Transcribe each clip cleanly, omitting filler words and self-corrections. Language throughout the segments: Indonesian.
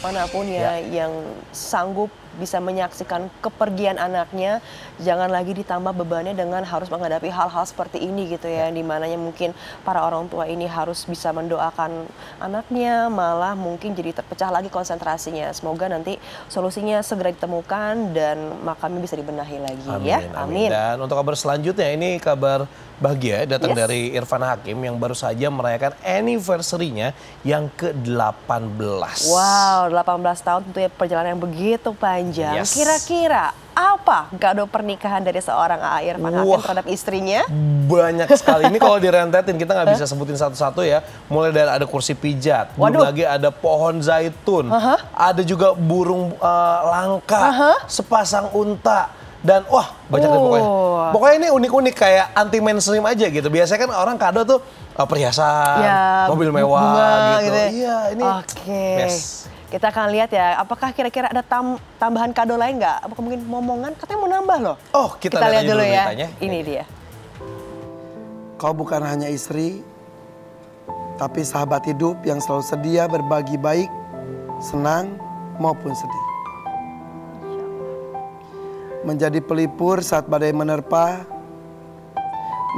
manapun ya yang sanggup bisa menyaksikan kepergian anaknya, jangan lagi ditambah bebannya dengan harus menghadapi hal-hal seperti ini gitu ya, di mananya mungkin para orang tua ini harus bisa mendoakan anaknya, malah mungkin jadi terpecah lagi konsentrasinya. Semoga nanti solusinya segera ditemukan dan makamnya bisa dibenahi lagi. Amin. Dan untuk kabar selanjutnya, ini kabar bahagia datang dari Irfan Hakim yang baru saja merayakan anniversary-nya yang ke-18. Wow, 18 tahun tentunya perjalanan yang begitu panjang. Kira-kira apa kado pernikahan dari seorang Irfan Hakim terhadap istrinya? Banyak sekali. Ini kalau direntetin kita nggak bisa sebutin satu-satu ya. Mulai dari ada kursi pijat, belum lagi ada pohon zaitun, ada juga burung langka, sepasang unta. Dan banyak deh pokoknya. Pokoknya ini unik-unik kayak anti mainstream aja gitu. Biasanya kan orang kado tuh perhiasan, mobil mewah bunga, gitu. Iya, ini best. Kita akan lihat ya, apakah kira-kira ada tambahan kado lain nggak? Apakah mungkin momongan? Katanya mau nambah loh. Kita lihat dulu ya. Ini dia. Kau bukan hanya istri, tapi sahabat hidup yang selalu sedia berbagi baik, senang maupun sedih. Menjadi pelipur saat badai menerpa,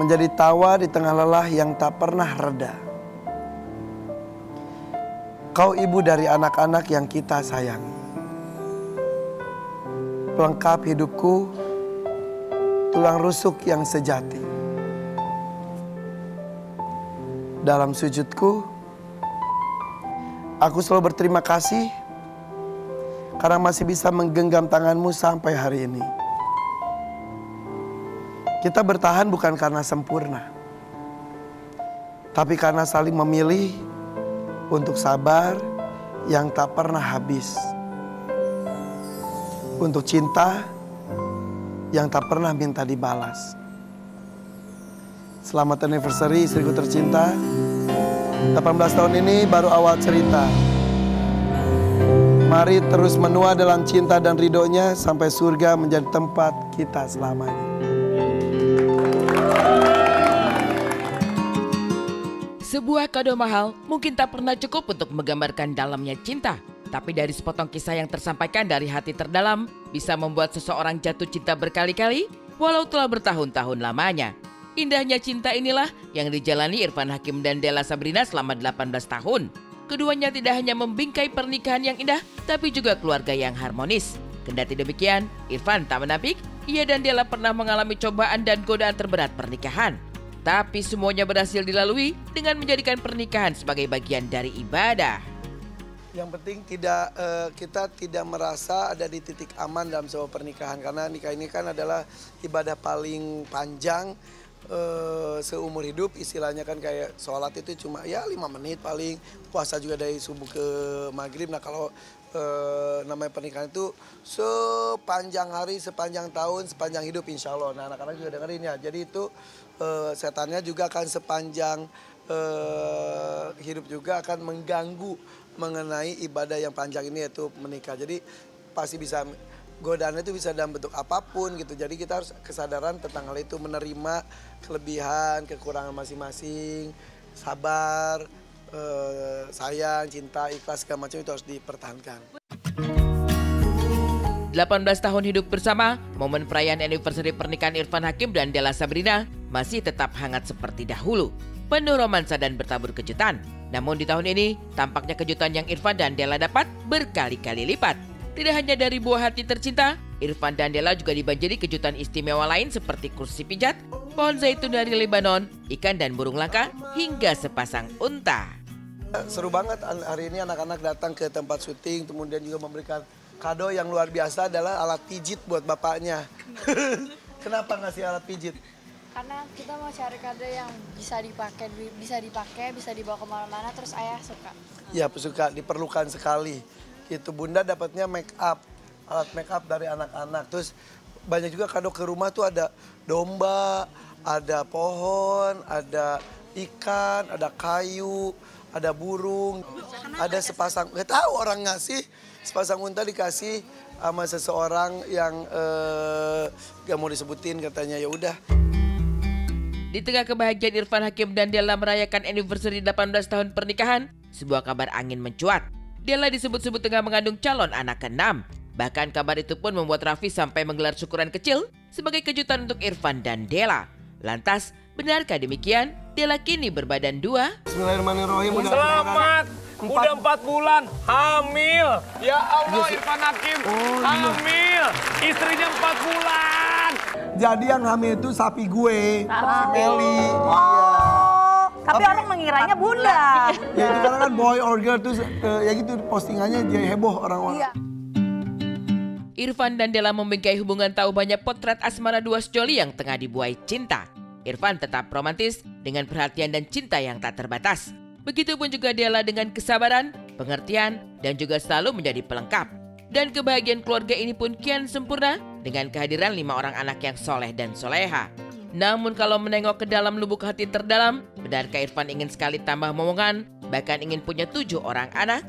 menjadi tawa di tengah lelah yang tak pernah reda. Kau ibu dari anak-anak yang kita sayangi. Pelengkap hidupku, tulang rusuk yang sejati. Dalam sujudku, aku selalu berterima kasih karena masih bisa menggenggam tanganmu sampai hari ini. Kita bertahan bukan karena sempurna, tapi karena saling memilih untuk sabar yang tak pernah habis. Untuk cinta yang tak pernah minta dibalas. Selamat anniversary istriku tercinta. 18 tahun ini baru awal cerita. Mari terus menua dalam cinta dan ridhonya sampai surga menjadi tempat kita selamanya. Sebuah kado mahal mungkin tak pernah cukup untuk menggambarkan dalamnya cinta. Tapi dari sepotong kisah yang tersampaikan dari hati terdalam, bisa membuat seseorang jatuh cinta berkali-kali, walau telah bertahun-tahun lamanya. Indahnya cinta inilah yang dijalani Irfan Hakim dan Della Sabrina selama 18 tahun. Keduanya tidak hanya membingkai pernikahan yang indah, tapi juga keluarga yang harmonis. Kendati demikian, Irfan tak menampik, ia dan Della pernah mengalami cobaan dan godaan terberat pernikahan. Tapi semuanya berhasil dilalui dengan menjadikan pernikahan sebagai bagian dari ibadah. Yang penting kita tidak merasa ada di titik aman dalam sebuah pernikahan. Karena nikah ini kan adalah ibadah paling panjang seumur hidup. Istilahnya kan kayak sholat itu cuma 5 menit paling. Puasa juga dari subuh ke maghrib. Nah kalau namanya pernikahan itu sepanjang hari, sepanjang tahun, sepanjang hidup insya Allah. Nah anak-anak juga dengerin ya. Jadi itu setannya juga akan sepanjang hidup juga akan mengganggu mengenai ibadah yang panjang ini yaitu menikah. Jadi pasti bisa godaannya itu bisa dalam bentuk apapun gitu. Jadi kita harus kesadaran tentang hal itu, menerima kelebihan, kekurangan masing-masing, sabar, sayang, cinta, ikhlas segala macam itu harus dipertahankan. 18 tahun hidup bersama, momen perayaan anniversary pernikahan Irfan Hakim dan Della Sabrina masih tetap hangat seperti dahulu. Penuh romansa dan bertabur kejutan. Namun di tahun ini, tampaknya kejutan yang Irfan dan Della dapat berkali-kali lipat. Tidak hanya dari buah hati tercinta, Irfan dan Della juga dibanjiri kejutan istimewa lain seperti kursi pijat, pohon zaitun dari Lebanon, ikan dan burung langka, hingga sepasang unta. Seru banget hari ini anak-anak datang ke tempat syuting, kemudian juga memberikan kado yang luar biasa adalah alat pijit buat bapaknya. Kenapa ngasih alat pijit? Karena kita mau cari kado yang bisa dipakai, bisa dibawa kemana-mana, terus ayah suka. Ya suka, diperlukan sekali. Itu Bunda dapatnya make up, alat make up dari anak-anak. Terus banyak juga kado ke rumah tuh ada domba, ada pohon, ada ikan, ada kayu, ada burung, ada sepasang, nggak tahu orang ngasih, sepasang unta dikasih sama seseorang yang gak mau disebutin katanya, ya udah. Di tengah kebahagiaan Irfan Hakim dan Della merayakan anniversary 18 tahun pernikahan, sebuah kabar angin mencuat. Della disebut-sebut tengah mengandung calon anak ke-6. Bahkan kabar itu pun membuat Raffi sampai menggelar syukuran kecil sebagai kejutan untuk Irfan dan Della. Lantas, benarkah demikian? Della kini berbadan 2? Bismillahirrahmanirrahim. Selamat, udah 4 bulan hamil. Ya Allah, Irfan Hakim hamil. Istrinya 4 bulan. Jadi yang hamil itu sapi gue, si Meli. Tapi orang mengiranya bunda. Ya itu karena kan boy or girl tuh ya gitu postingannya jadi heboh orang-orang. Iya. Irfan dan Della membingkai hubungan tahu banyak potret asmara dua sejoli yang tengah dibuai cinta. Irfan tetap romantis dengan perhatian dan cinta yang tak terbatas. Begitupun juga Della dengan kesabaran, pengertian, dan juga selalu menjadi pelengkap. Dan kebahagiaan keluarga ini pun kian sempurna dengan kehadiran 5 orang anak yang soleh dan soleha. Namun kalau menengok ke dalam lubuk hati terdalam, benarkah Irfan ingin sekali tambah momongan, bahkan ingin punya 7 orang anak?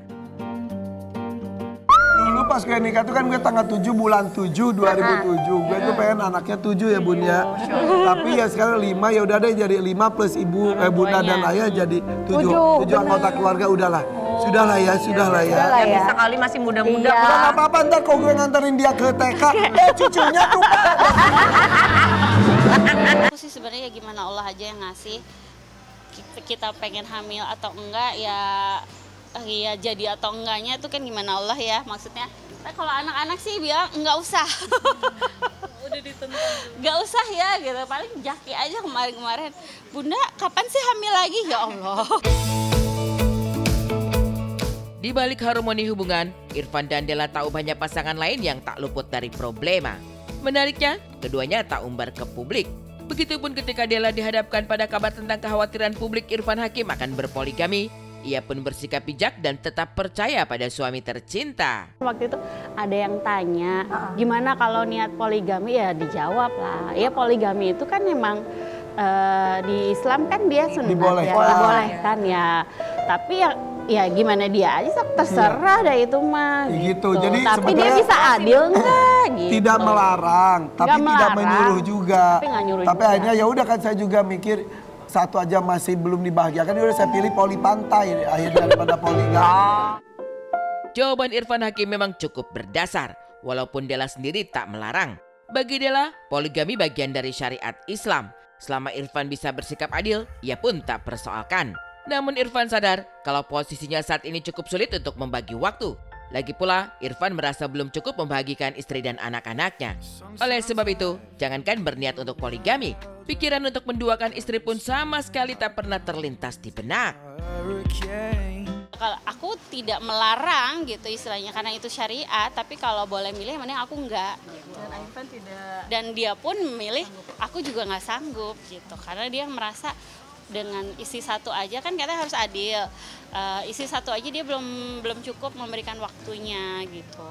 Dulu pas gue nikah tuh kan gue tanggal 7 bulan 7 2007. Gue tuh pengen anaknya 7 ya bun ya. Tapi ya sekarang 5 ya udah deh jadi 5 plus ibu bunda dan ayah jadi 7 anggota keluarga udahlah. Sudahlah ya. Bisa kali masih muda-muda. Udah gak apa-apa ntar kalau gue nganterin dia ke TK, cucunya tuh Pak. Aku sih sebenarnya gimana Allah aja yang ngasih. Kita pengen hamil atau enggak ya jadi atau enggaknya itu kan gimana Allah ya maksudnya. Nah, kalau anak-anak sih bilang enggak usah. Udah ditentang. Enggak usah ya gitu. Paling Jaki aja kemarin-kemarin. Bunda kapan sih hamil lagi ya Allah. Di balik harmoni hubungan, Irfan dan Della tahu banyak pasangan lain yang tak luput dari problema. Menariknya, keduanya tak umbar ke publik. Begitupun ketika Della dihadapkan pada kabar tentang kekhawatiran publik Irfan Hakim akan berpoligami, ia pun bersikap bijak dan tetap percaya pada suami tercinta. Waktu itu ada yang tanya, gimana kalau niat poligami ya dijawab lah. Ya poligami itu kan memang di Islam kan dia sunat dibolehkan ya. Tapi ya gimana dia aja terserah dah itu mah. Gitu. Jadi tapi dia bisa adil enggak gitu. Tidak melarang, tapi tidak menyuruh juga. Tapi akhirnya ya udah kan saya juga mikir satu aja masih belum dibahagiakan, udah saya pilih poli pantai akhirnya daripada poligami. Jawaban Irfan Hakim memang cukup berdasar, walaupun Della sendiri tak melarang. Bagi Della, poligami bagian dari syariat Islam. Selama Irfan bisa bersikap adil, ia pun tak persoalkan. Namun Irfan sadar kalau posisinya saat ini cukup sulit untuk membagi waktu. Lagi pula, Irfan merasa belum cukup membahagikan istri dan anak-anaknya. Oleh sebab itu, jangankan berniat untuk poligami, pikiran untuk menduakan istri pun sama sekali tak pernah terlintas di benak. Kalau aku tidak melarang gitu istilahnya karena itu syariat, tapi kalau boleh milih mending aku enggak. Dan Irfan tidak. Dan dia pun memilih aku juga nggak sanggup gitu karena dia merasa dengan isi satu aja kan katanya harus adil. Isi satu aja dia belum cukup memberikan waktunya gitu.